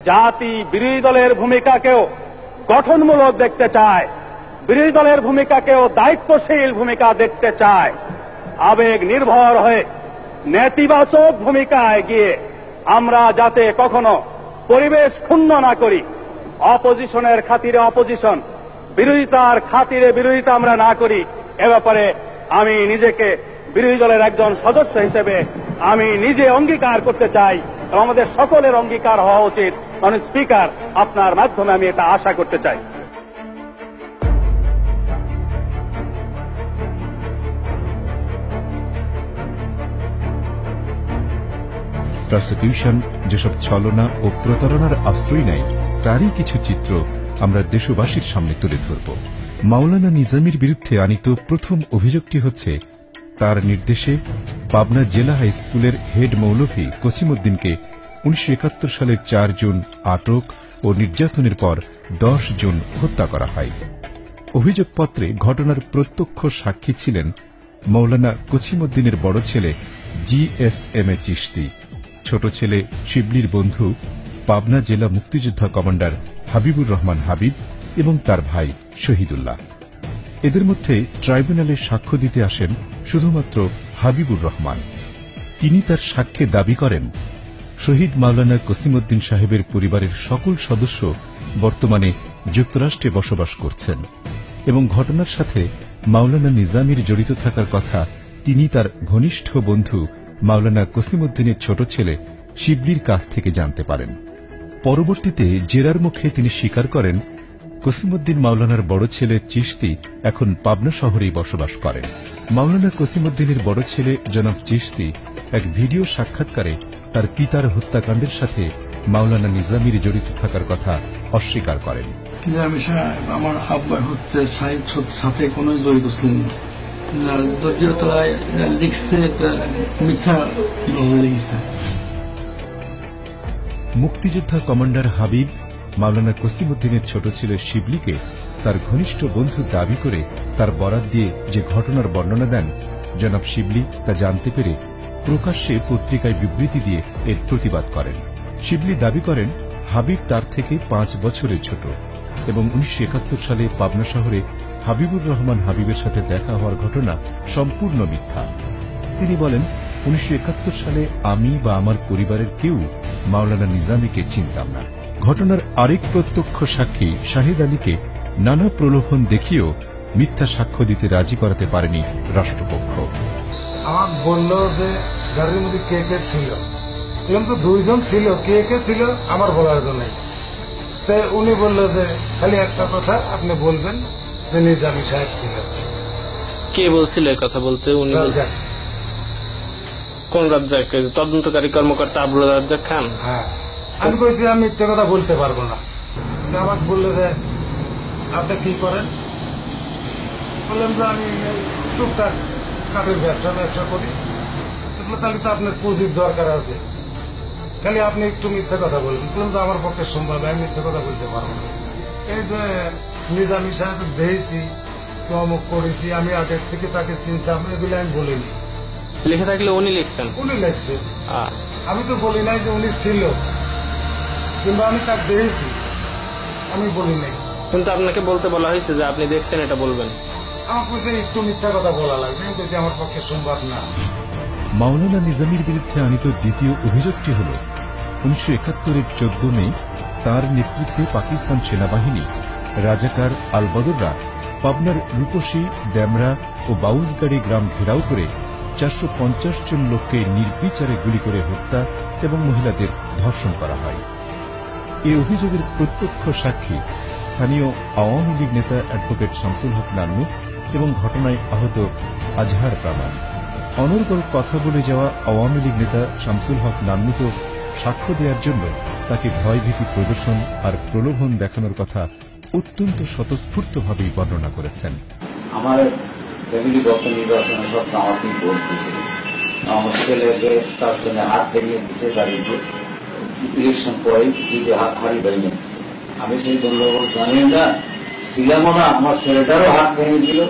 জাতি বিরোধী দলের ভূমিকাকেও গঠনমূলক দেখতে চায়, বিরোধী দলের ভূমিকাকেও দায়িত্বশীল ভূমিকা দেখতে চায়। আবেগ নির্ভর হয়ে নেতিবাচক ভূমিকায় গিয়ে আমরা যাতে কখনো পরিবেশ ক্ষুণ্ণ না করি, অপোজিশনের খাতিরে অপোজিশন, বিরোধিতার খাতিরে বিরোধিতা আমরা না করি, এ ব্যাপারে আমি নিজেকে বিরোধী দলের একজন সদস্য হিসেবে আমি নিজে অঙ্গীকার করতে চাই এবং আমাদের সকলের অঙ্গীকার হওয়া উচিত। মাননীয় স্পিকার, আপনার মাধ্যমে আমি এটা আশা করতে চাই। প্রসিকিউশন যেসব ছলনা ও প্রতারণার আশ্রয় নেয় তারই কিছু চিত্র আমরা দেশবাসীর সামনে তুলে ধরব। মাওলানা নিজামীর বিরুদ্ধে আনিত প্রথম অভিযোগটি হচ্ছে তার নির্দেশে পাবনা জেলা হাই স্কুলের হেড মৌলভী কসিমউদ্দিনকে 1971 সালের 4 জুন আটক ও নির্যাতনের পর 10 জুন হত্যা করা হয়। অভিযোগপত্রে ঘটনার প্রত্যক্ষ সাক্ষী ছিলেন মৌলানা কসিমউদ্দিনের বড় ছেলে GSM চিশতি, ছোট ছেলে শিবলির বন্ধু পাবনা জেলা মুক্তিযোদ্ধা কমান্ডার হাবিবুর রহমান হাবিব এবং তার ভাই শহীদুল্লাহ। এদের মধ্যে ট্রাইব্যুনালে সাক্ষ্য দিতে আসেন শুধুমাত্র হাবিবুর রহমান। তিনি তার সাক্ষ্যে দাবি করেন শহীদ মাওলানা কসিমউদ্দিন সাহেবের পরিবারের সকল সদস্য বর্তমানে যুক্তরাষ্ট্রে বসবাস করছেন এবং ঘটনার সাথে মাওলানা নিজামীর জড়িত থাকার কথা তিনি তার ঘনিষ্ঠ বন্ধু মাওলানা কসিমউদ্দিনের ছোট ছেলে শিবলির কাছ থেকে জানতে পারেন। পরবর্তীতে জেরার মুখে তিনি স্বীকার করেন কসিমউদ্দিন মাওলানার বড় ছেলে চিশতি এখন পাবনা শহরেই বসবাস করেন। মাওলানা কসিমউদ্দিনের বড় ছেলে জনাব চিশতি এক ভিডিও সাক্ষাৎকারে তার পিতার হত্যাকাণ্ডের সাথে মাওলানা নিজামীর জড়িত থাকার কথা অস্বীকার করেন। আমার আব্বার হচ্ছে সাথে কোনো জড়িত ছিলেন না, লিখছে মিথ্যা লিখছে। মুক্তিযোদ্ধা কমান্ডার হাবিব মাওলানা কসিমউদ্দিনের ছোট ছেলে শিবলিকে তার ঘনিষ্ঠ বন্ধু দাবি করে তার বরাত দিয়ে যে ঘটনার বর্ণনা দেন, জনাব শিবলি তা জানতে পেরে প্রকাশ্যে পত্রিকায় বিবৃতি দিয়ে এর প্রতিবাদ করেন। শিবলি দাবি করেন হাবিব তার থেকে 5 বছরের ছোট এবং 1971 সালে পাবনা শহরে হাবিবুর রহমান হাবিবের সাথে দেখা হওয়ার ঘটনা সম্পূর্ণ মিথ্যা। তিনি বলেন 1971 সালে আমি বা আমার পরিবারের কেউ মাওলানা নিজামীকে চিনতাম না। ঘটনার আরেক প্রত্যক্ষ সাক্ষী শাহিদ আলীকে নানা প্রলোভন দেখিয়েও মিথ্যা সাক্ষ্য দিতে রাজি করাতে পারেনি রাষ্ট্রপক্ষ। আমার বলল যে গাড়ির মধ্যে কে কে ছিল, বললাম তো 2 জন ছিল, কে কে ছিল আমার বলার জন্য। তাই উনি বলল যে খালি একটা কথা আপনি বলবেন যে নিজামী সাহেব ছিল। কে বলছিল কথা বলতে? উনি কোন রাজ্জাক? তদন্তকারী কর্মকর্তা আবুল রাজ্জাক খান। হ্যাঁ, আমি কইছি আমি মিথ্যে কথা বলতে পারবো না। আমাকে বললো যে আপনি কি করেন? বললাম যে আমি টুকটাক কাঠের ব্যবসা করি। তাহলে তো আপনার পুঁজির দরকার আছে, খালি আপনি একটু মিথ্যে কথা বলবেন। বললাম যে আমার পক্ষে সম্ভব, আমি মিথ্যে কথা বলতে পারবো না। এই যে নিজামী সাহেব দেখেছি, অমুক করেছি, আমি আগের থেকে তাকে চিনতাম, এগুলো আমি বলিনি। লিখে থাকলে উনি লিখছেন? উনি লিখছেন, আমি তো বলি নাই যে উনি ছিল কিংবা আমি তাকে দেখেছি, আমি বলি নাই। কিন্তু আপনাকে বলতে বলা হয়েছে যে আপনি দেখছেন, এটা বলবেন। আমার কাছে একটু মিথ্যা কথা বলা লাগবে, আমি বলছি আমার পক্ষে সম্ভব না। মাওলানা নিজামীর বিরুদ্ধে আনিত দ্বিতীয় অভিযোগটি হল 1971-এর 14 মে তার নেতৃত্বে পাকিস্তান সেনাবাহিনী রাজাকার আল বদররা পাবনার রূপসী, ড্যামরা ও বাউজগাড়ি গ্রাম ঘেরাও করে 450 জন লোককে নির্বিচারে গুলি করে হত্যা এবং মহিলাদের ধর্ষণ করা হয়। এই অভিযোগের প্রত্যক্ষ সাক্ষী স্থানীয় আওয়ামী লীগ নেতা অ্যাডভোকেট শামসুল হক নান্নু এবং ঘটনায় আহত আজহার প্রামাণ। অনর্গল কথা বলে যাওয়া আওয়ামী লীগ নেতা শামসুল হক নান্নু তো সাক্ষ্য দেওয়ার জন্য তাকে ভয়ভীতি প্রদর্শন আর প্রলোভন দেখানোর কথা অত্যন্ত স্বতঃস্ফূর্তভাবেই বর্ণনা করেছেন। আমার ফ্যামিলিগত নির্বাচনে সব আমাকেই ভোট দিয়েছিল, আমার ছেলেকে তার জন্য হাত ভেঙে দিচ্ছে, গাড়িতে ইলেকশন পরে হাড়ি ভেঙে দিচ্ছে। আমি সেই গণ্ডগোল জানি না, ছিলামও না। আমার ছেলেটারও হাত ভেঙে দিল,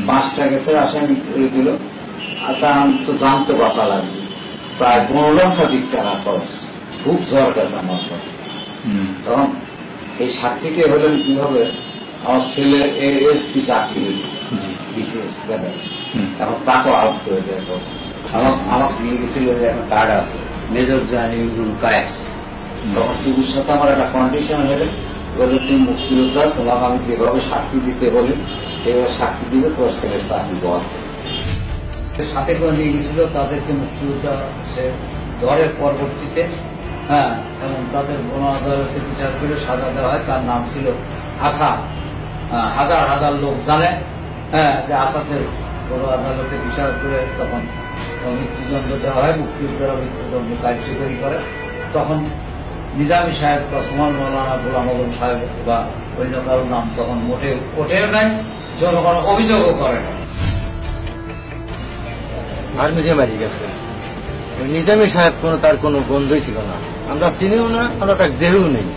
5টা কেসের আসামি করে দিল। আর তা আমি তো জানতে বাঁচা লাগবে, প্রায় 15 লক্ষাধিক টাকা খরচ। খুব ঝড় গেছে আমার। তখন এই সাক্ষীতে হলেন কিভাবে, আমার ছেলের এএসপি চাকরি হইল বিসিএস ক্যাডার, এখন তাকেও আউট করে দেয়। আমাকে নিয়ে গেছিল যে একটা কার্ড আছে মেজর জেনারেল কায়েস, তখন টিভির সাথে আমার একটা কন্ডিশন হলে বলে তুমি মুক্তিযোদ্ধা, তোমাকে আমি যেভাবে সাক্ষী দিতে বলি সেভাবে সাক্ষী দিলে তোমার ছেলের চাকরি বহাল। সাথে করে নিয়ে গেছিল তাদেরকে মুক্তিযোদ্ধা সে ধরে পরবর্তীতে, হ্যাঁ, এবং তাদের গণ আদালতে বিচার করে সাজা দেওয়া হয়। তার নাম ছিল আসাদ। হাজার হাজার লোক জানে, হ্যাঁ, যে আসাদের গণ আদালতে বিচার করে তখন মৃত্যুদণ্ড দেওয়া হয়। মুক্তিযোদ্ধারা মৃত্যুদণ্ড কার্যকরী করে। তখন নিজামী সাহেব বা সুমান মৌলানা গোলাম আজম সাহেব বা অন্য কারোর নাম তখন ওঠেও নাই, জনগণ অভিযোগও করে না। আর্মিতে মারি গেছে, নিজামী সাহেব তার কোনো গন্ধই ছিল না, আমরা চিনিও না, আমরা তার দেহও নেই।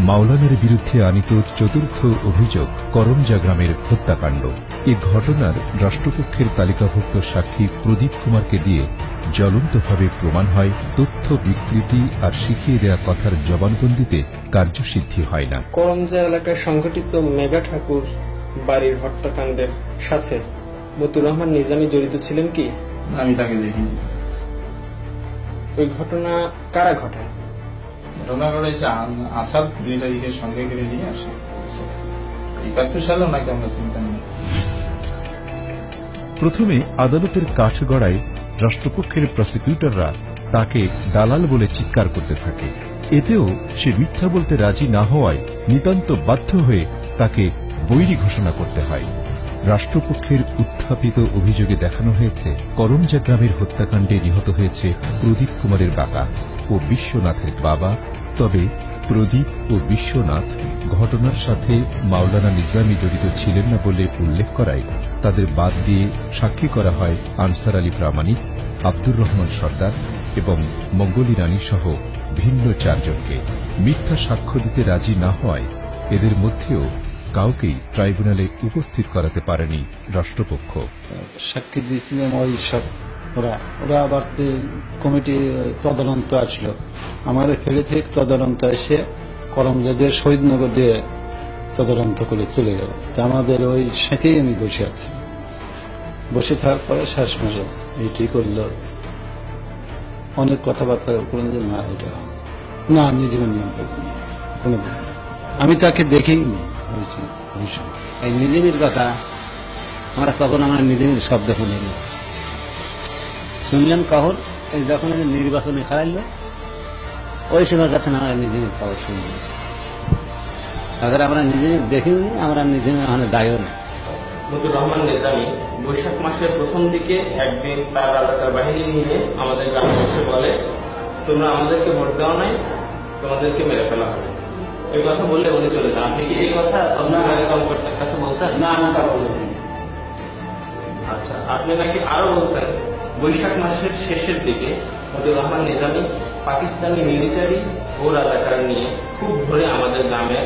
মাওলানার বিরুদ্ধে আনিত চতুর্থ অভিযোগ করমজা গ্রামের হত্যাকাণ্ড। এ ঘটনার রাষ্ট্রপক্ষের তালিকাভুক্ত সাক্ষী প্রদীপ কুমারকে দিয়ে জ্বলন্তভাবে প্রমাণ হয় তথ্য বিকৃতি আর শিখিয়ে দেয়া কথার জবানবন্দিতে কার্যসিদ্ধি হয় না। করমজা এলাকায় সংঘটিত মেঘা ঠাকুর বাড়ির হত্যাকাণ্ডের সাথে মতিউর রহমান নিজামী জড়িত ছিলেন কি? আমি তাকে দেখিনি। ওই ঘটনা কারা ঘটায়? ঘটনা ঘটেছে আসাদ দুই তারিখের সঙ্গে করে নিয়ে আসে 71 সালে, ওনাকে আমরা চিন্তা নেই। প্রথমে আদালতের কাঠগড়ায় রাষ্ট্রপক্ষের প্রসিকিউটররা তাকে দালাল বলে চিৎকার করতে থাকে। এতেও সে মিথ্যা বলতে রাজি না হওয়ায় নিতান্ত বাধ্য হয়ে তাকে বৈরী ঘোষণা করতে হয়। রাষ্ট্রপক্ষের উত্থাপিত অভিযোগে দেখানো হয়েছে করমজা গ্রামের হত্যাকাণ্ডে নিহত হয়েছে প্রদীপ কুমারের কাকা ও বিশ্বনাথের বাবা। তবে প্রদীপ ও বিশ্বনাথ ঘটনার সাথে মাওলানা নিজামী জড়িত ছিলেন না বলে উল্লেখ করায় তাদের বাদ দিয়ে সাক্ষী করা হয় আনসার আলী প্রামাণিক, আব্দুর রহমান সর্দার এবং মঙ্গলী রানী সহ ভিন্ন 4 জনকে। মিথ্যা সাক্ষ্য দিতে রাজি না হওয়ায় এদের মধ্যেও কাউকেই ট্রাইব্যুনালে উপস্থিত করাতে পারেনি রাষ্ট্রপক্ষ। সাক্ষী দিয়েছিলাম ওই সব ওরা আবার কমিটি তদন্ত আসলো, আমার ফেলেছে তদন্ত এসে করমজাদের শহীদনগর দিয়ে তদন্ত করে চলে গেল। তা আমাদের ওই সাথেই আমি বসে আছি, বসে থাকার পরে শ্বাস মারল, এইটি করলো, অনেক কথাবার্তা করলেন যে না এটা না, আমি জীবন নিয়ম করিনি কোনোদিন, আমি তাকে দেখিনি। এই নিজামীর কথা আমরা তখন আমরা নিজামীর শব্দ শুনিনি, শুনলাম কখন এই যখন নির্বাচনে খারাইলো ওই সময় কাছে আমরা নিজামীর খবর শুনলাম। তাদের আমরা নিজামী দেখিনি, আমরা নিজামী ওখানে দায়ও না। মতিউর রহমান নিজামী বৈশাখ মাসের প্রথম দিকে একদিন তার এলাকার বাহিনী নিয়ে আমাদের গ্রামে এসে বলে, তোমরা আমাদেরকে ভোট দেওয়া নাই, তোমাদেরকে মেরে ফেলা হবে। এই কথা বললে উনি চলে যান। আপনি কি এই কথা আপনার কর্মকর্তার কাছে বলছেন? না, আমি তা বলিনি। আচ্ছা, আপনি নাকি আরো বলছেন বৈশাখ মাসের শেষের দিকে মতিউর রহমান নিজামী পাকিস্তানি মিলিটারি ওর এলাকার নিয়ে খুব ভোরে আমাদের গ্রামের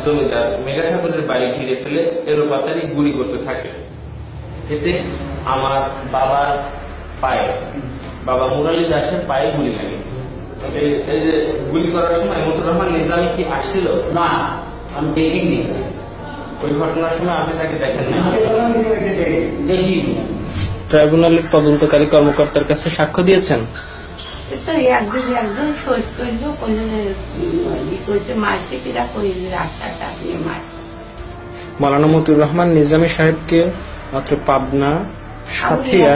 জমিদার মেঘা ঠাকুরের বাড়ি ঘিরে ফেলে এলোপাতারি গুলি করতে থাকে। এতে আমার বাবার পায়ে, বাবা মুরালি দাসের পায়ে গুলি লাগে। এই যে গুলি করার সময় মতিউর রহমান নিজামী কি আসছিল? না, আমি দেখিনি। ওই ঘটনার সময় আপনি তাকে দেখেন না? দেখিনি। ট্রাইব্যুনালের তদন্তকারী কর্মকর্তার কাছে সাক্ষ্য দিয়েছেন? তো একজন শোধ করলো, করছে মারছে, কিরা করে রাস্তাটা আপনি মারছে। মাওলানা মতিউর রহমান নিজামী সাহেবকে মাত্র পাবনা, সাথিয়া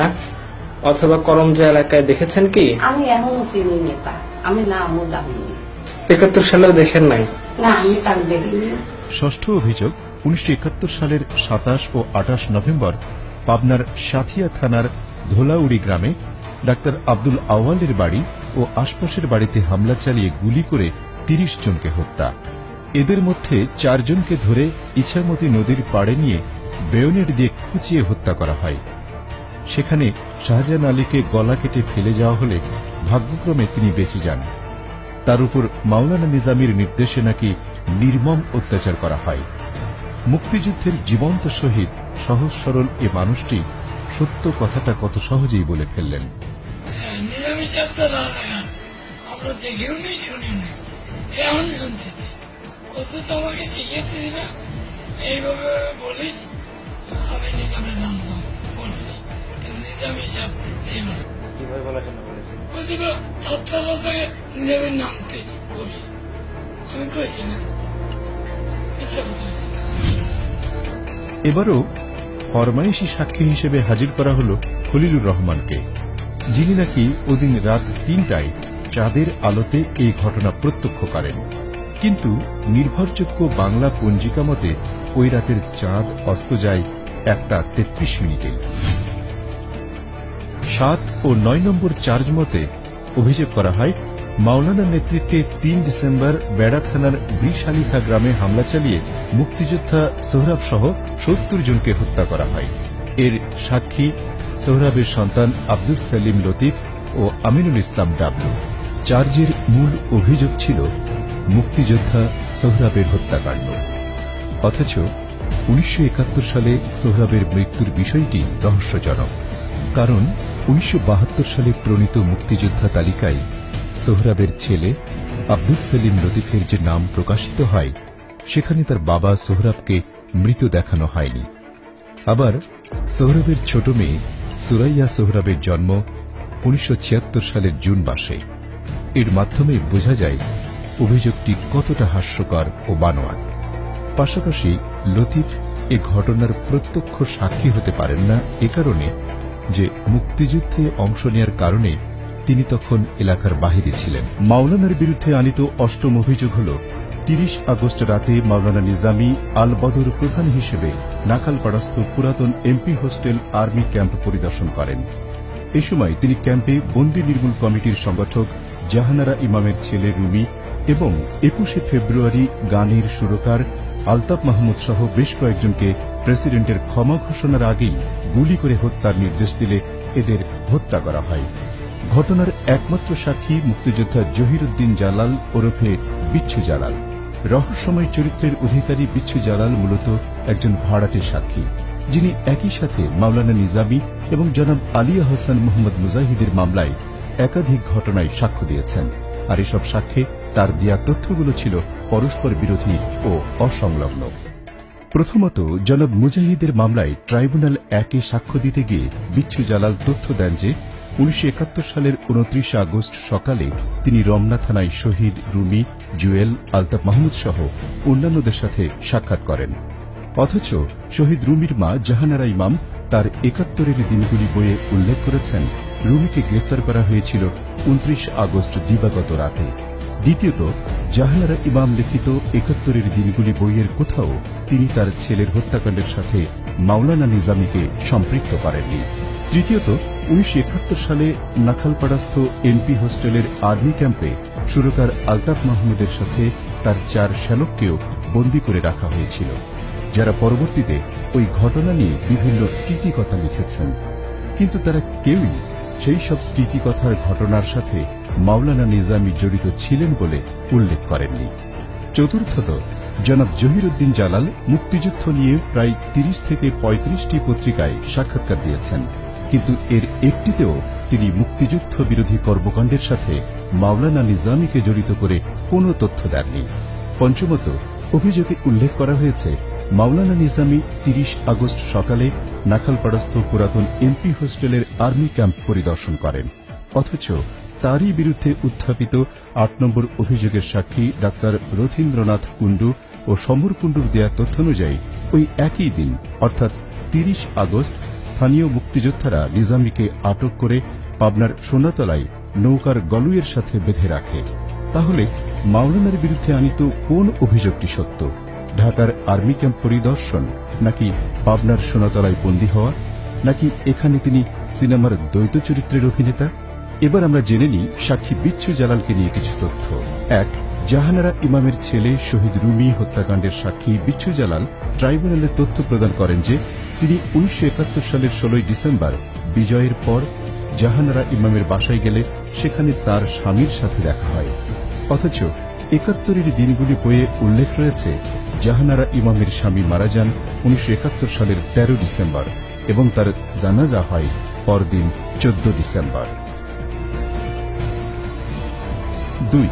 অথবা করমজা এলাকায় দেখেছেন কি? আমি এখনো চিনি নেতা, আমি নামও জানিনি। 71 সালেও দেখেন নাই? না, আমি তার দেখিনি। ষষ্ঠ অভিযোগ 1971 সালের 27 ও 28 নভেম্বর পাবনার সাথিয়া থানার ধোলাউড়ি গ্রামে ডাক্তার আব্দুল আওয়ালের বাড়ি ও আশপাশের বাড়িতে হামলা চালিয়ে গুলি করে 30 জনকে হত্যা। এদের মধ্যে 4 জনকে ধরে ইছামতি নদীর পাড়ে নিয়ে বেয়নেট দিয়ে খুঁচিয়ে হত্যা করা হয়। সেখানে শাহজাহান আলীকে গলা কেটে ফেলে যাওয়া হলে ভাগ্যক্রমে তিনি বেঁচে যান। তার উপর মাওলানা নিজামীর নির্দেশে নাকি নির্মম অত্যাচার করা হয়। মুক্তিযুদ্ধের জীবন্ত শহীদ সহজ সরল এ মানুষটি সত্য কথাটা কত সহজেই বলে ফেললেন। নিজামী সাহেব তো আমরা দেখিও নেই, শুনিনি। এখন শুনতেছি কত তো আমাকে শিখেছি না এইভাবে বলিস আমি নিজামের নাম তো বলছি কিন্তু নিজামের সাহেব ছিল না কিভাবে বলাশোনা করেছে? বলছিল ছাত্ররা তাকে নিজামের নামতে বলি আমি কইছি না মিথ্যা কথা হয়েছে না। এবারও ফরমাইশি সাক্ষী হিসেবে হাজির করা হল খলিলুর রহমানকে, যিনি নাকি ওদিন রাত ৩টায় চাঁদের আলোতে এই ঘটনা প্রত্যক্ষ করেন। কিন্তু নির্ভরযোগ্য বাংলা পঞ্জিকা মতে ওই রাতের চাঁদ অস্ত যায় 1:33 7 ও 9 নম্বর চার্জ মতে অভিযোগ করা হয় মাওলানার নেতৃত্বে ৩ ডিসেম্বর বেড়া থানার ব্রিশালিখা গ্রামে হামলা চালিয়ে মুক্তিযোদ্ধা সোহরাব সহ ৭০ জনকে হত্যা করা হয়। এর সাক্ষী সোহরাবের সন্তান আব্দুস সেলিম লতিফ ও আমিনুল ইসলাম ডাবলু। চার্জের মূল অভিযোগ ছিল মুক্তিযোদ্ধা সোহরাবের হত্যাকাণ্ড। অথচ ১৯৭১ সালে সোহরাবের মৃত্যুর বিষয়টি রহস্যজনক, কারণ ১৯৭২ সালে প্রণীত মুক্তিযোদ্ধা তালিকায় সোহরাবের ছেলে আব্দুস সেলিম লতিফের যে নাম প্রকাশিত হয় সেখানে তার বাবা সোহরাবকে মৃত দেখানো হয়নি। আবার সোহরাবের ছোট মেয়ে সুরাইয়া সোহরাবের জন্ম ১৯৭৬ সালের জুন মাসে। এর মাধ্যমে বোঝা যায় অভিযোগটি কতটা হাস্যকর ও বানোয়াট। পাশাপাশি লতিফ এ ঘটনার প্রত্যক্ষ সাক্ষী হতে পারেন না এ কারণে যে মুক্তিযুদ্ধে অংশ নেওয়ার কারণে তিনি তখন এলাকার বাহিরে ছিলেন। মাওলানার বিরুদ্ধে আনিত অষ্টম অভিযোগ হল ৩০ আগস্ট রাতে মাওলানা নিজামী আল বদর প্রধান হিসেবে নাখালপাড়াস্থ পুরাতন এমপি হোস্টেল আর্মি ক্যাম্প পরিদর্শন করেন। এ সময় তিনি ক্যাম্পে বন্দী নির্মূল কমিটির সংগঠক জাহানারা ইমামের ছেলে রুমি এবং ২১শে ফেব্রুয়ারি গানের সুরকার আলতাফ মাহমুদ সহ বেশ কয়েকজনকে প্রেসিডেন্টের ক্ষমা ঘোষণার আগেই গুলি করে হত্যার নির্দেশ দিলে এদের হত্যা করা হয়। ঘটনার একমাত্র সাক্ষী মুক্তিযোদ্ধা জহিরুদ্দিন জালাল ওরফে বিচ্ছু জালাল। রহস্যময় চরিত্রের অধিকারী বিচ্ছু জালাল মূলত একজন ভাড়াটে সাক্ষী, যিনি একই সাথে মাওলানা নিজামী এবং জনাব আলিয়া হাসান মোহাম্মদ মুজাহিদের মামলায় একাধিক ঘটনায় সাক্ষ্য দিয়েছেন। আর এসব সাক্ষ্যে তার দেয়া তথ্যগুলো ছিল পরস্পর বিরোধী ও অসংলগ্ন। প্রথমত, জনাব মুজাহিদের মামলায় ট্রাইব্যুনাল ১-এ সাক্ষ্য দিতে গিয়ে বিচ্ছু জালাল তথ্য দেন যে ১৯৭১ সালের ২৯ আগস্ট সকালে তিনি রমনা থানায় শহীদ রুমি, জুয়েল, আলতাফ মাহমুদ সহ অন্যান্যদের সাথে সাক্ষাৎ করেন। অথচ শহীদ রুমির মা জাহানারা ইমাম তার ৭১-এর দিনগুলি বইয়ে উল্লেখ করেছেন রুমিকে গ্রেপ্তার করা হয়েছিল ২৯ আগস্ট দিবাগত রাতে। দ্বিতীয়ত, জাহানারা ইমাম লিখিত ৭১-এর দিনগুলি বইয়ের কোথাও তিনি তার ছেলের হত্যাকাণ্ডের সাথে মাওলানা নিজামীকে সম্পৃক্ত করেননি। তৃতীয়ত, ১৯৭১ সালে নাখালপাড়াস্থ এমপি হোস্টেলের আর্মি ক্যাম্পে সুরকার আলতাফ মাহমুদের সাথে তার ৪ শ্যালককেও বন্দী করে রাখা হয়েছিল, যারা পরবর্তীতে ওই ঘটনা নিয়ে বিভিন্ন স্মৃতিকথা লিখেছেন। কিন্তু তারা কেউই সেই সব স্মৃতিকথার ঘটনার সাথে মাওলানা নিজামী জড়িত ছিলেন বলে উল্লেখ করেননি। চতুর্থত, জনাব জহিরুদ্দিন জালাল মুক্তিযুদ্ধ নিয়ে প্রায় ৩০ থেকে ৩৫টি পত্রিকায় সাক্ষাৎকার দিয়েছেন, কিন্তু এর একটিতেও তিনি মুক্তিযুদ্ধ বিরোধী কর্মকাণ্ডের সাথে মাওলানা নিজামীকে জড়িত করে কোনো তথ্য দেননি। পঞ্চমত, অভিযোগে উল্লেখ করা হয়েছে মাওলানা নিজামী ৩০ আগস্ট সকালে নাখালপাড়াস্থ পুরাতন এমপি হোস্টেলের আর্মি ক্যাম্প পরিদর্শন করেন। অথচ তারই বিরুদ্ধে উত্থাপিত ৮ নম্বর অভিযোগের সাক্ষী ডাক্তার রথীন্দ্রনাথ কুণ্ডু ও সমর কুণ্ডুর দেয়া তথ্য অনুযায়ী ওই একই দিন অর্থাৎ ৩০ আগস্ট স্থানীয় মুক্তিযোদ্ধারা নিজামীকে আটক করে পাবনার সোনাতলায় নৌকার গলুয়ের সাথে বেঁধে রাখে। তাহলে মাওলানার বিরুদ্ধে আনিত কোন অভিযোগটি সত্য? ঢাকার আর্মি ক্যাম্প পরিদর্শন, নাকি পাবনার সোনাতলায় বন্দী হওয়া, নাকি এখানে তিনি সিনেমার দ্বৈত চরিত্রের অভিনেতা? এবার আমরা জেনে নিই সাক্ষী বিচ্ছু জালালকে নিয়ে কিছু তথ্য। ১. জাহানারা ইমামের ছেলে শহীদ রুমি হত্যাকাণ্ডের সাক্ষী বিচ্ছু জালাল ট্রাইব্যুনালে তথ্য প্রদান করেন যে তিনি ১৯৭১ সালের ১৬ ডিসেম্বর বিজয়ের পর জাহানারা ইমামের বাসায় গেলে সেখানে তার স্বামীর সাথে দেখা হয়। অথচ ৭১-এর দিনগুলি বইয়ে উল্লেখ রয়েছে জাহানারা ইমামের স্বামী মারা যান ১৯৭১ সালের ১৩ ডিসেম্বর এবং তার জানাজা হয় পরদিন ১৪ ডিসেম্বর। ২.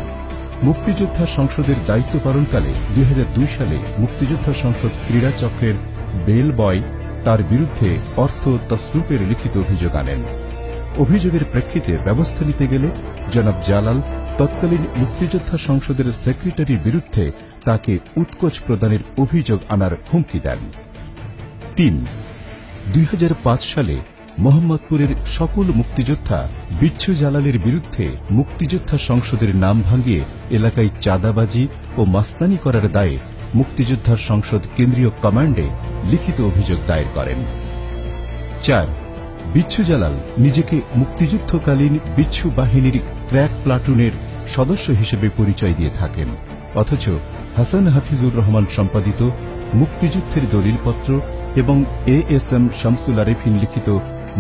মুক্তিযোদ্ধা সংসদের দায়িত্ব পালনকালে 2002 সালে মুক্তিযোদ্ধা সংসদ ক্রীড়া চক্রের বেল বয় তার বিরুদ্ধে অর্থ তসরুপের লিখিত অভিযোগ আনেন। অভিযোগের প্রেক্ষিতে ব্যবস্থা নিতে গেলে জনাব জালাল তৎকালীন মুক্তিযোদ্ধা সংসদের সেক্রেটারির বিরুদ্ধে তাকে উৎকোচ প্রদানের অভিযোগ আনার হুমকি দেন। 3. 2005 সালে মোহাম্মদপুরের সকল মুক্তিযোদ্ধা বিচ্ছু জালালের বিরুদ্ধে মুক্তিযোদ্ধা সংসদের নাম ভাঙিয়ে এলাকায় চাঁদাবাজি ও মাস্তানি করার দায়ে মুক্তিযোদ্ধার সংসদ কেন্দ্রীয় কমান্ডে লিখিত অভিযোগ দায়ের করেন। 4. বিচ্ছু জালাল নিজেকে মুক্তিযুদ্ধকালীন বিচ্ছু বাহিনীর ক্র্যাক প্লাটুনের সদস্য হিসেবে পরিচয় দিয়ে থাকেন, অথচ হাসান হাফিজুর রহমান সম্পাদিত মুক্তিযুদ্ধের দলিলপত্র এবং ASM শামসুল আরেফিন লিখিত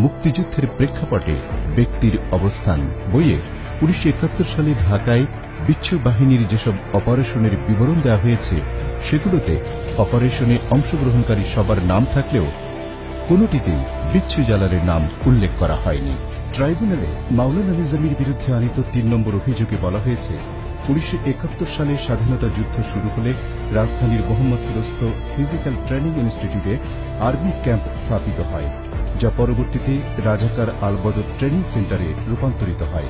মুক্তিযুদ্ধের প্রেক্ষাপটে ব্যক্তির অবস্থান বইয়ে 1971 সালে ঢাকায় বিচ্ছু বাহিনীর যেসব অপারেশনের বিবরণ দেওয়া হয়েছে সেগুলোতে অপারেশনে অংশগ্রহণকারী সবার নাম থাকলেও কোনোটিতেই বিচ্ছু জালালের নাম উল্লেখ করা হয়নি। ট্রাইব্যুনালে মাওলানা নিজামীর বিরুদ্ধে আনিত 3 নম্বর অভিযোগে বলা হয়েছে 1971 সালে স্বাধীনতা যুদ্ধ শুরু হলে রাজধানীর মোহাম্মদপুরস্থ ফিজিক্যাল ট্রেনিং ইনস্টিটিউটে আর্মি ক্যাম্প স্থাপিত হয়, যা পরবর্তীতে রাজাকার আল-বদর ট্রেনিং সেন্টারে রূপান্তরিত হয়।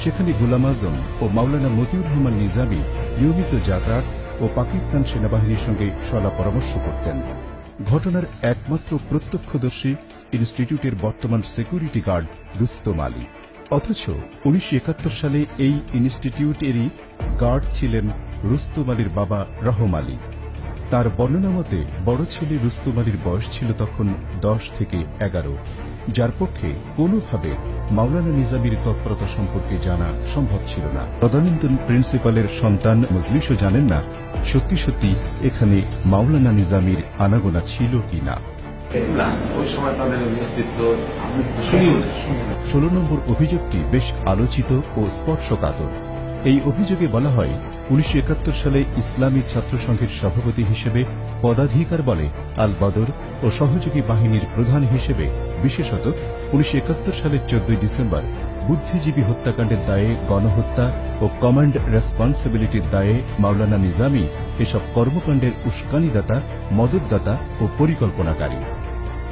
সেখানে গোলাম আজম ও মাওলানা মতিউর রহমান নিজামী নিয়মিত যাতায়াত ও পাকিস্তান সেনাবাহিনীর সঙ্গে সলা পরামর্শ করতেন। ঘটনার একমাত্র প্রত্যক্ষদর্শী ইনস্টিটিউটের বর্তমান সিকিউরিটি গার্ড রুস্তম আলী, অথচ 1971 সালে এই ইনস্টিটিউটেরই গার্ড ছিলেন রুস্তম আলীর বাবা রহম আলী। তার বর্ণনা মতে বড় ছেলে রুস্তম আলীর বয়স ছিল তখন 10 থেকে 11, যার পক্ষে কোনোভাবে মাওলানা নিজামীর তৎপরতা সম্পর্কে জানা সম্ভব ছিল না। তদানীন্তন প্রিন্সিপালের সন্তান মজলিসও জানেন না সত্যি সত্যি এখানে মাওলানা নিজামীর আনাগোনা ছিল কি না। 16 নম্বর অভিযোগটি বেশ আলোচিত ও স্পর্শকাতর। এই অভিযোগে বলা হয় 1971 সালে ইসলামী ছাত্র সংঘের সভাপতি হিসেবে পদাধিকার বলে আল বদর ও সহযোগী বাহিনীর প্রধান হিসেবে বিশেষত 1971 সালের 14 ডিসেম্বর বুদ্ধিজীবী হত্যাকাণ্ডের দায়ে গণহত্যা ও কমান্ড রেসপন্সিবিলিটির দায়ে মাওলানা নিজামী এসব কর্মকাণ্ডের উস্কানিদাতা, মদতদাতা ও পরিকল্পনাকারী।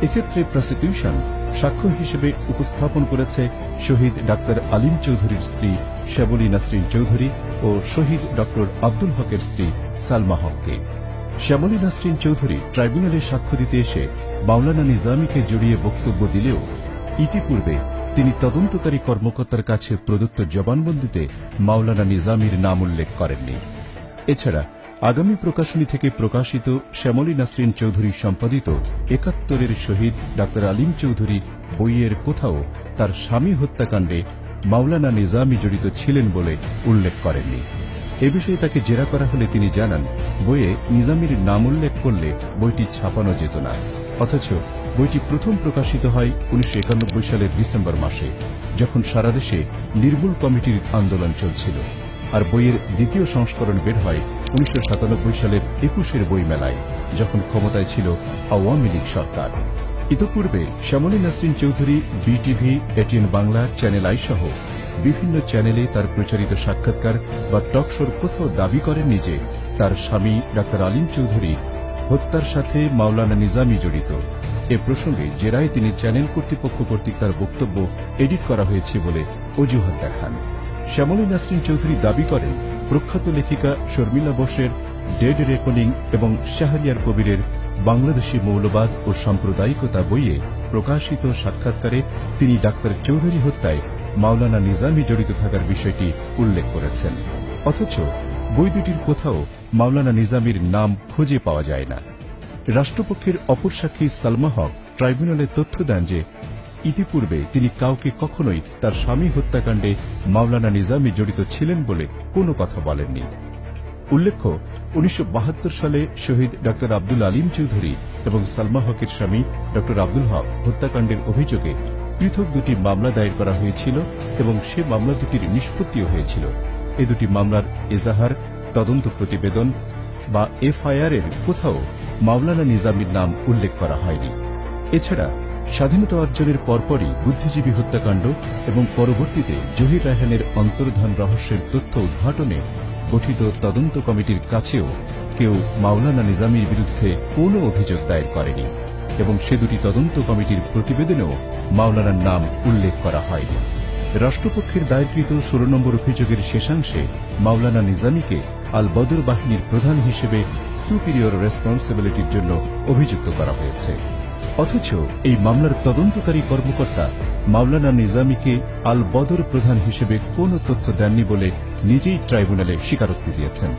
এক্ষেত্রে প্রসিকিউশন সাক্ষ্য হিসেবে উপস্থাপন করেছে শহীদ ডাক্তার আলিম চৌধুরীর স্ত্রী শ্যামলী নাসরিন চৌধুরী ও শহীদ ডক্টর আব্দুল হকের স্ত্রী সালমা হককে। শ্যামলী নাসরিন চৌধুরী ট্রাইব্যুনালে সাক্ষ্য দিতে এসে মাওলানা নিজামীকে জড়িয়ে বক্তব্য দিলেও ইতিপূর্বে তিনি তদন্তকারী কর্মকর্তার কাছে প্রদত্ত জবানবন্দিতে মাওলানা নিজামীর নাম উল্লেখ করেননি। এছাড়া আগামী প্রকাশনী থেকে প্রকাশিত শ্যামলী নাসরিন চৌধুরী সম্পাদিত 71-এর শহীদ ডাক্তার আলিম চৌধুরী বইয়ের কোথাও তার স্বামী হত্যাকাণ্ডে মাওলানা নিজামী জড়িত ছিলেন বলে উল্লেখ করেননি। এ বিষয়ে তাকে জেরা করা হলে তিনি জানান, বইয়ে নিজামীর নাম উল্লেখ করলে বইটি ছাপানো যেত না, অথচ বইটি প্রথম প্রকাশিত হয় 1991 সালের ডিসেম্বর মাসে, যখন সারা দেশে নির্মূল কমিটির আন্দোলন চলছিল, আর বইয়ের দ্বিতীয় সংস্করণ বের হয় 1997 সালের 21-এর বইমেলায়, যখন ক্ষমতায় ছিল আওয়ামী লীগ সরকার। ইতোপূর্বে Shyamoli Nasrin Chowdhury BTV, ATN Bangla, channel I সহ বিভিন্ন চ্যানেলে তার প্রচারিত সাক্ষাৎকার বা টকশোর কোথাও দাবি করেননি যে তার স্বামী ডাক্তার আলিম চৌধুরী হত্যার সাথে মাওলানা নিজামী জড়িত। এ প্রসঙ্গে জেরায় তিনি চ্যানেল কর্তৃপক্ষ কর্তৃক তার বক্তব্য এডিট করা হয়েছে বলে অজুহাত দেখান। শ্যামলী নাসরিন চৌধুরী দাবি করেন, প্রখ্যাত লেখিকা শর্মিলা বোসের ডেড রেকর্ডিং এবং শাহরিয়ার কবিরের বাংলাদেশি মৌলবাদ ও সাম্প্রদায়িকতা বইয়ে প্রকাশিত সাক্ষাৎকারে তিনি ডাক্তার চৌধুরী হত্যায় মাওলানা নিজামী জড়িত থাকার বিষয়টি উল্লেখ করেছেন, অথচ বই দুটির কোথাও মাওলানা নিজামীর নাম খুঁজে পাওয়া যায় না। রাষ্ট্রপক্ষের অপর সাক্ষী সালমা হক ট্রাইব্যুনালে তথ্য দেন যে ইতিপূর্বে তিনি কাউকে কখনোই তার স্বামী হত্যাকাণ্ডে মাওলানা নিজামী জড়িত ছিলেন বলে কোনো কথা বলেননি। উল্লেখ্য, 1972 সালে শহীদ ডক্টর আব্দুল আলিম চৌধুরী এবং সালমা হকের স্বামী ডক্টর আব্দুল হক হত্যাকাণ্ডের অভিযোগে পৃথক দুটি মামলা দায়ের করা হয়েছিল এবং সে মামলা দুটির নিষ্পত্তিও হয়েছিল। এ দুটি মামলার এজাহার, তদন্ত প্রতিবেদন বা FIR এর কোথাও মাওলানা নিজামীর নাম উল্লেখ করা হয়নি। এছাড়া স্বাধীনতা অর্জনের পরপরই বুদ্ধিজীবী হত্যাকাণ্ড এবং পরবর্তীতে জহির রায়হানের অন্তর্ধান রহস্যের তথ্য উদ্ঘাটনে গঠিত তদন্ত কমিটির কাছেও কেউ মাওলানা নিজামীর বিরুদ্ধে কোনো অভিযোগ দায়ের করেনি এবং সে দুটি তদন্ত কমিটির প্রতিবেদনেও মাওলানার নাম উল্লেখ করা হয়নি। রাষ্ট্রপক্ষের দায়েরকৃত 16 নম্বর অভিযোগের শেষাংশে মাওলানা নিজামীকে আল বদর বাহিনীর প্রধান হিসেবে সুপিরিয়র রেসপন্সিবিলিটির জন্য অভিযুক্ত করা হয়েছে। অথচ এই মামলার তদন্তকারী কর্মকর্তা মাওলানা নিজামীকে আল বদর প্রধান হিসেবে কোনো তথ্য দেননি বলে নিজেই ট্রাইব্যুনালে স্বীকারোক্তি দিয়েছেন।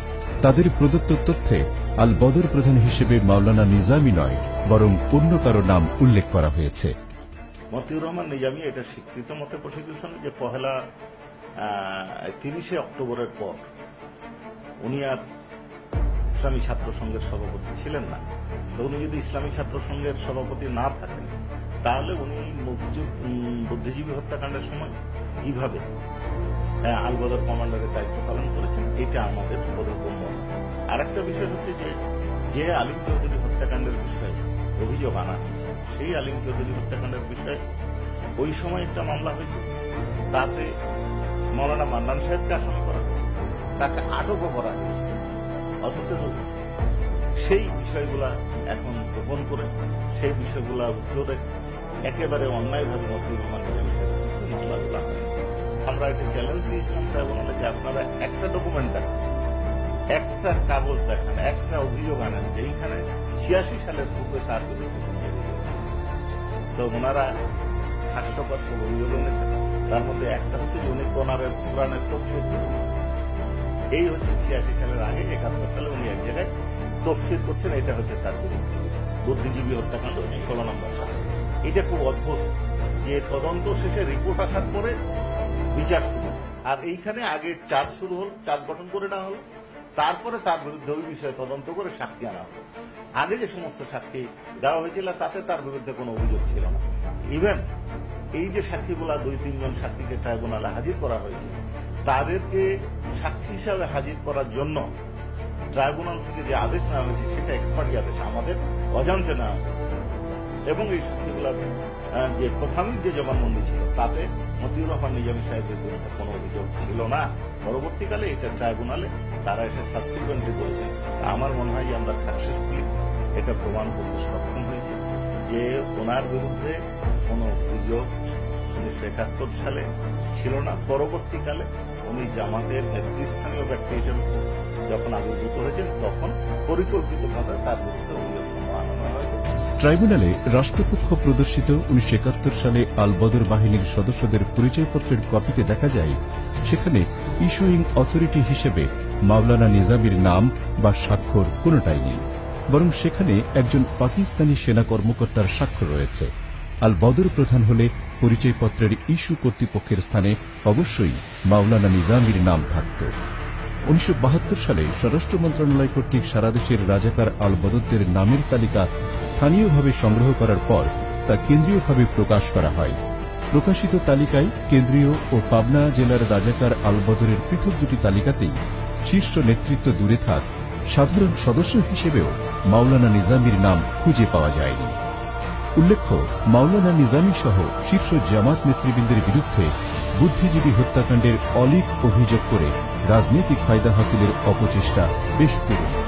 তাদের প্রদত্ত তথ্যে আল বদর প্রধান হিসেবে মাওলানা নিজামী নয়, বরং অন্য কারো নাম উল্লেখ করা হয়েছে। মতিউর রহমান নিজামী এটা স্বীকৃত মতে প্রসিকিউশন যে পহেলা 30 অক্টোবরের পর উনি আর ইসলামী ছাত্র সংঘের সভাপতি ছিলেন না। তো উনি যদি ইসলামী ছাত্র সংঘের সভাপতি না থাকেন তাহলে উনি বুদ্ধিজীবী হত্যাকাণ্ডের সময় কিভাবে আল বদর কমান্ডারের দায়িত্ব পালন করেছেন এটা আমাদের বোধগম্য। আর একটা বিষয় হচ্ছে যে আলিম চৌধুরী হত্যাকাণ্ডের বিষয়ে অভিযোগ আনা হয়েছে, সেই আলিম চৌধুরী হত্যাকাণ্ডের বিষয়ে ওই সময় একটা মামলা হয়েছে, তাতে মৌলানা মান্নান সাহেবকে আসামি করা হয়েছে, তাকে আটকও করা হয়েছে। অথচ সেই বিষয়গুলা এখন গোপন করে সেই বিষয়গুলা উচ্চরে একেবারে অন্যায়ভাবে মতিউর রহমান নিজামী সাহেবের মামলাগুলা হয়। আমরা একটা চ্যালেঞ্জ দিয়েছিলাম ট্রাইব্যুনালে যে আপনারা একটা ডকুমেন্ট দেখান, একটা কাগজ দেখান, একটা অভিযোগ আনেন যেইখানে 86 সালের পূর্বে তার বিরুদ্ধে তো ওনারা হাস্যকর সব অভিযোগ এনেছেন। তার মধ্যে একটা হচ্ছে যে উনি কোরআনের তফসির করেছেন, এই হচ্ছে 86 সালের আগে 71 সালে উনি এক জায়গায় তফসির করছেন, এটা হচ্ছে তার বিরুদ্ধে বুদ্ধিজীবী হত্যাকাণ্ড 16 নম্বর সাল। এটা খুব অদ্ভুত যে তদন্ত শেষে রিপোর্ট আসার পরে বিচার শুরু, আর এইখানে আগে চার্জ শুরু হল, চার্জ গঠন করে নেওয়া হলো, তারপরে তার বিরুদ্ধে ওই বিষয়ে তদন্ত করে সাক্ষী আনা হলো। আগে যে সমস্ত সাক্ষী দেওয়া হয়েছিল তাতে তার বিরুদ্ধে কোনো অভিযোগ ছিল না। ইভেন এই যে সাক্ষীগুলা 2-3 জন সাক্ষীকে ট্রাইব্যুনালে হাজির করা হয়েছে, তাদেরকে সাক্ষী হিসাবে হাজির করার জন্য ট্রাইব্যুনাল থেকে যে আদেশ নেওয়া হয়েছে সেটা এক্সপার্টি আদেশ, আমাদের অজান্তে নেওয়া হয়েছে। এবং এই সাক্ষীগুলার যে প্রাথমিক যে জবানবন্দি ছিল তাতে মতিউর রহমান নিজামী সাহেবের বিরুদ্ধে কোনো অভিযোগ ছিল না। পরবর্তীকালে এটা ট্রাইব্যুনালে তারা এসে সাবসিকুয়েন্টলি করেছেন। আমার মনে হয় যে আমরা সাকসেসফুলি এটা প্রমাণ করতে সক্ষম হয়েছে যে ওনার বিরুদ্ধে কোনো অভিযোগ 1971 সালে ছিল না। পরবর্তীকালে উনি জামাতের নেতৃস্থানীয় ব্যক্তি হিসেবে যখন আবির্ভূত হয়েছেন তখন পরিকল্পিতভাবে তার বিরুদ্ধে অভিযোগ আনা হয়েছে। ট্রাইব্যুনালে রাষ্ট্রপক্ষ প্রদর্শিত 1971 সালে আল বদর বাহিনীর সদস্যদের পরিচয়পত্রের কপিতে দেখা যায় সেখানে ইস্যুইং অথরিটি হিসেবে মাওলানা নিজামীর নাম বা স্বাক্ষর কোনটাই নেই, বরং সেখানে একজন পাকিস্তানি সেনা কর্মকর্তার স্বাক্ষর রয়েছে। আল বদর প্রধান হলে পরিচয়পত্রের ইস্যু কর্তৃপক্ষের স্থানে অবশ্যই মাওলানা নিজামীর নাম থাকত। 1972 সালে স্বরাষ্ট্র মন্ত্রণালয় কর্তৃক সারা দেশের রাজাকার আল বদরদের নামের তালিকা স্থানীয়ভাবে সংগ্রহ করার পর তা কেন্দ্রীয়ভাবে প্রকাশ করা হয়। প্রকাশিত তালিকায় কেন্দ্রীয় ও পাবনা জেলার রাজাকার আল বদরের পৃথক দুটি তালিকাতেই শীর্ষ নেতৃত্ব দূরে থাক, সাধারণ সদস্য হিসেবেও মাওলানা নিজামীর নাম খুঁজে পাওয়া যায়নি। উল্লেখ্য, মাওলানা নিজামী সহ শীর্ষ জামাত নেতৃবৃন্দের বিরুদ্ধে বুদ্ধিজীবী হত্যাকাণ্ডের অলিক অভিযোগ করে রাজনৈতিক ফায়দা হাসিলের অপচেষ্টা বেশ পুরনো।